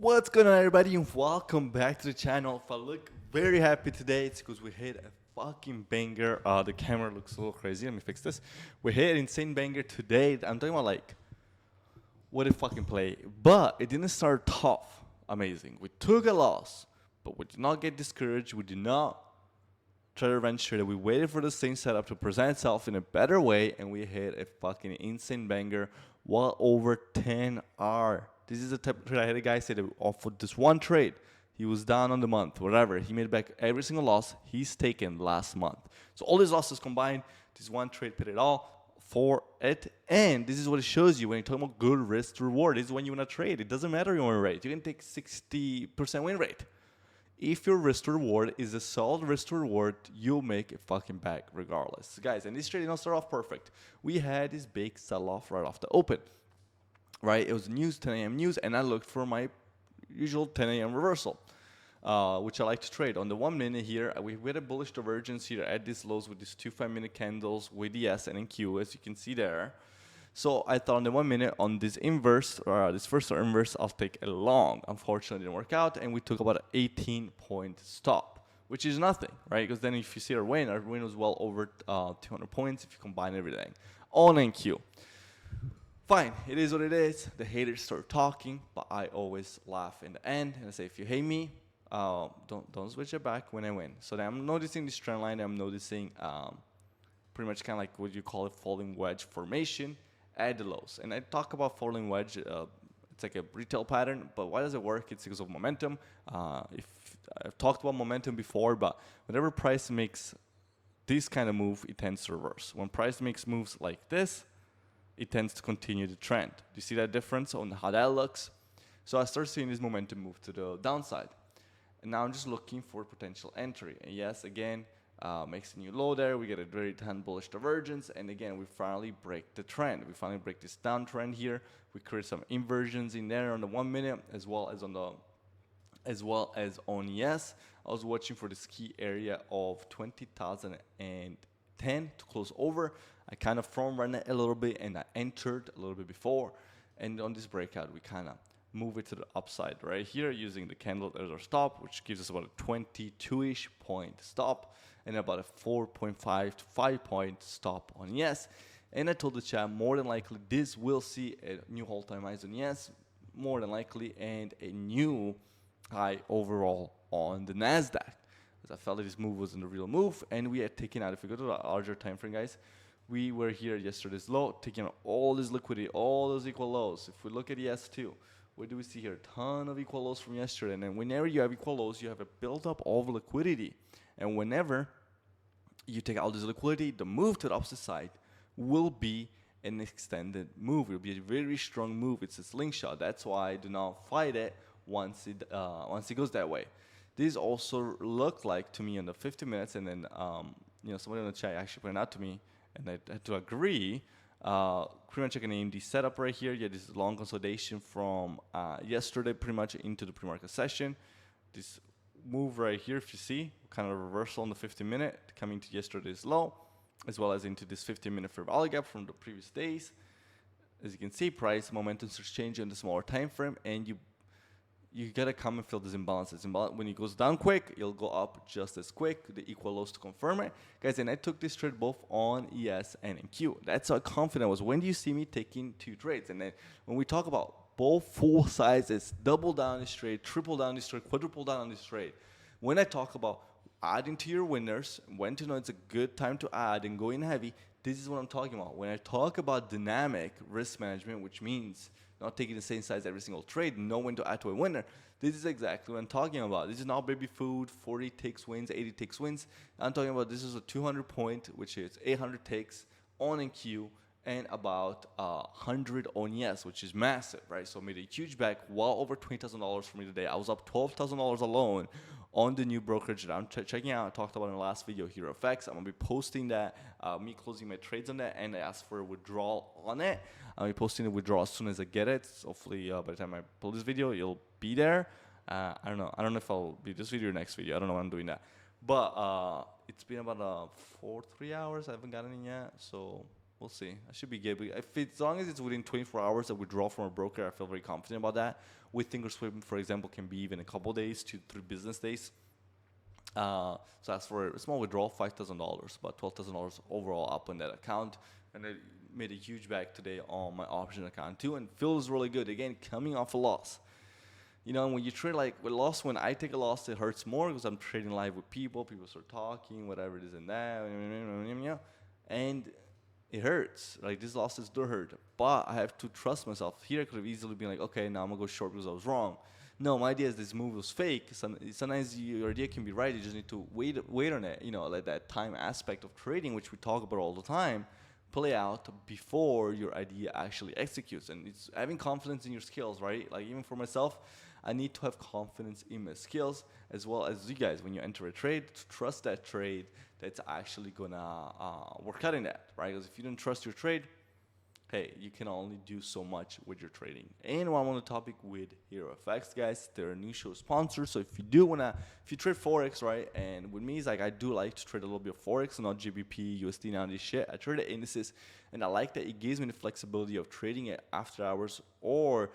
What's going on, everybody, and welcome back to the channel. If I look very happy today, it's because we hit a fucking banger. The camera looks a little crazy. Let me fix this. We hit an insane banger today. I'm talking about like what a fucking play. But it didn't start tough. Amazing. We took a loss, but we did not get discouraged. We did not try to venture that we waited for the same setup to present itself in a better way, and we hit a fucking insane banger well over 10R. This is the type of trade I had a guy say that off of this one trade, he was down on the month, whatever. He made back every single loss he's taken last month. So all these losses combined, this one trade paid it all for it. And this is what it shows you when you're talking about good risk to reward. This is when you want to trade. It doesn't matter your win rate. You can take 60% win rate. If your risk to reward is a solid risk to reward, you'll make a fucking bag regardless. Guys, and this trade did not start off perfect. We had this big sell-off right off the open. Right? It was news, 10 a.m. news, and I looked for my usual 10 a.m. reversal, which I like to trade. On the 1 minute here, we had a bullish divergence here at these lows with these 2 5-minute candles with the S and NQ, as you can see there. So I thought on the 1 minute on this inverse, or this first inverse, I'll take a long. Unfortunately, it didn't work out, and we took about an 18-point stop, which is nothing, right? Because then if you see our win was well over 200 points if you combine everything on NQ. Fine, it is what it is. The haters start talking, but I always laugh in the end and I say, if you hate me, don't switch it back when I win. So then I'm noticing this trend line. I'm noticing pretty much kind of like what you call it falling wedge formation at the lows. And I talk about falling wedge. It's like a retail pattern, but why does it work? It's because of momentum. If I've talked about momentum before, but whenever price makes this kind of move, it tends to reverse. When price makes moves like this, it tends to continue the trend. Do you see that difference on how that looks? So I start seeing this momentum move to the downside. And now I'm just looking for potential entry. And yes, again, makes a new low there. We get a very thin bullish divergence. And again, we finally break the trend. We finally break this downtrend here. We create some inversions in there on the 1 minute as well as on yes. I was watching for this key area of 20,010 to close over. I kind of front ran it a little bit and I entered a little bit before. And on this breakout, we kind of move it to the upside right here using the candle as our stop, which gives us about a 22-ish point stop and about a 4.5 to 5 point stop on yes. And I told the chat more than likely this will see a new all-time highs on yes, more than likely, and a new high overall on the NASDAQ. As I felt that this move wasn't a real move, and we had taken out, if we go to the larger time frame, guys, we were here yesterday's low, taking out all this liquidity, all those equal lows. If we look at the S2, what do we see here? A ton of equal lows from yesterday. And then whenever you have equal lows, you have a buildup of liquidity. And whenever you take out this liquidity, the move to the opposite side will be an extended move. It will be a very strong move. It's a slingshot. That's why I do not fight it once it goes that way. This also looked like to me on the 50 minutes, and then somebody in the chat actually pointed out to me, and I had to agree. Pretty much like an AMD setup right here. Yeah, this is long consolidation from yesterday pretty much into the pre-market session. This move right here, if you see, kind of a reversal on the 50-minute coming to yesterday's low, as well as into this 15-minute fair value gap from the previous days. As you can see, price momentum starts changing on the smaller time frame, and you gotta come and fill these imbalances. When it goes down quick, it'll go up just as quick. The equal lows to confirm it, guys. And I took this trade both on ES and in Q. That's how confident I was. When do you see me taking 2 trades? And then when we talk about both full sizes, double down this trade, triple down this trade, quadruple down on this trade. When I talk about adding to your winners, when to know it's a good time to add and go in heavy, this is what I'm talking about. When I talk about dynamic risk management, which means not taking the same size every single trade, know when to add to a winner, this is exactly what I'm talking about. This is not baby food, 40 takes wins, 80 takes wins. I'm talking about this is a 200 point, which is 800 takes on NQ, and about 100 on yes, which is massive, right? So I made a huge back, well over $20,000 for me today. I was up $12,000 alone on the new brokerage that I'm checking out. I talked about in the last video, Hero FX. I'm going to be posting that, me closing my trades on that, and I asked for a withdrawal on it. I'll be posting the withdrawal as soon as I get it. So hopefully by the time I pull this video, it'll be there. I don't know if I'll be this video or next video. I don't know when I'm doing that. But it's been about 3 hours. I haven't gotten it yet. So We'll see. I should be good. But as long as it's within 24 hours, I withdraw from a broker. I feel very confident about that. With thinkorswim, for example, can be even a couple days to 3 business days. So as for a small withdrawal, $5,000, about $12,000 overall up on that account. And I made a huge bag today on my option account too, and feels really good. Again, coming off a loss. You know, when you trade like with loss, when I take a loss, it hurts more because I'm trading live with people. People start talking, whatever it is and that, and it hurts. Like these losses do hurt, but I have to trust myself. Here I could have easily been like, okay, now I'm gonna go short because I was wrong. No, my idea is this move was fake. Sometimes your idea can be right. You just need to wait on it. You know, like that time aspect of trading, which we talk about all the time, play out before your idea actually executes. And it's having confidence in your skills, right? Like even for myself, I need to have confidence in my skills as well as you guys. When you enter a trade, to trust that trade that's actually gonna work out in that, right? Because if you don't trust your trade, hey, you can only do so much with your trading. And while I'm on the topic with Hero FX, guys, they're a new show sponsor. So if you trade forex, right, and with me, it's like I do like to trade a little bit of forex, not GBP, USD, none of this shit. I trade the indices, and I like that it gives me the flexibility of trading it after hours or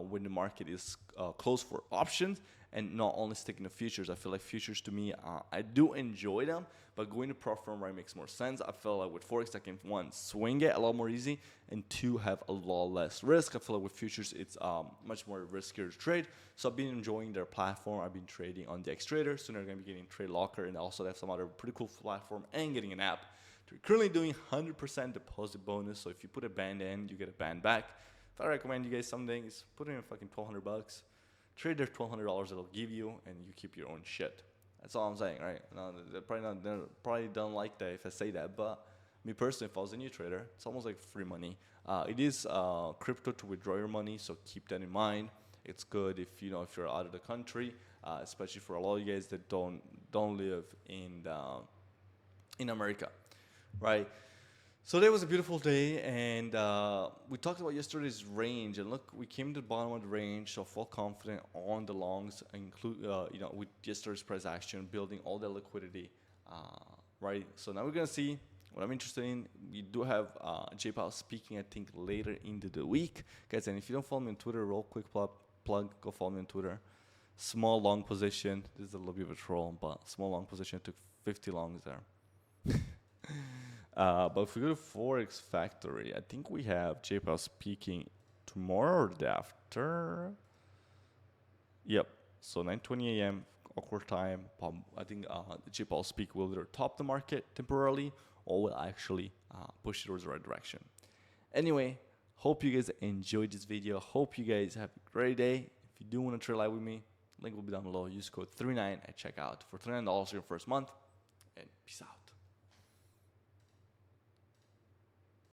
when the market is closed for options, and not only sticking to futures. I feel like futures to me, I do enjoy them, but going to prop firm right makes more sense. I feel like with forex, I can one, swing it a lot more easy, and two, have a lot less risk. I feel like with futures, it's much more riskier to trade. So I've been enjoying their platform. I've been trading on the Xtrader. Soon I'm going to be getting Trade Locker, and also they have some other pretty cool platform and getting an app. They're currently doing 100% deposit bonus. So if you put a band in, you get a band back. If I recommend you guys something, is put in fucking $1,200. Trade their $1,200 it'll give you, and you keep your own shit. That's all I'm saying, right? No, they probably don't like that if I say that, but me personally, if I was a new trader, it's almost like free money. It is crypto to withdraw your money, so keep that in mind. It's good if you're out of the country, especially for a lot of you guys that don't live in America, right? So that was a beautiful day, and we talked about yesterday's range, and look, we came to the bottom of the range, so full confident on the longs, with yesterday's price action, building all that liquidity, right? So now we're gonna see what I'm interested in. We do have J Powell speaking, I think, later into the week, guys. And if you don't follow me on Twitter, real quick plug, go follow me on Twitter. Small long position. This is a little bit of a troll, but small long position. I took 50 longs there. But if we go to Forex Factory, I think we have J Powell speaking tomorrow or the day after. Yep. So 9:20 a.m. awkward time. I think J Powell speak will either top the market temporarily or will actually push it towards the right direction. Anyway, hope you guys enjoyed this video. Hope you guys have a great day. If you do want to trade live with me, link will be down below. Use code 39 at checkout for $39 your first month. And peace out.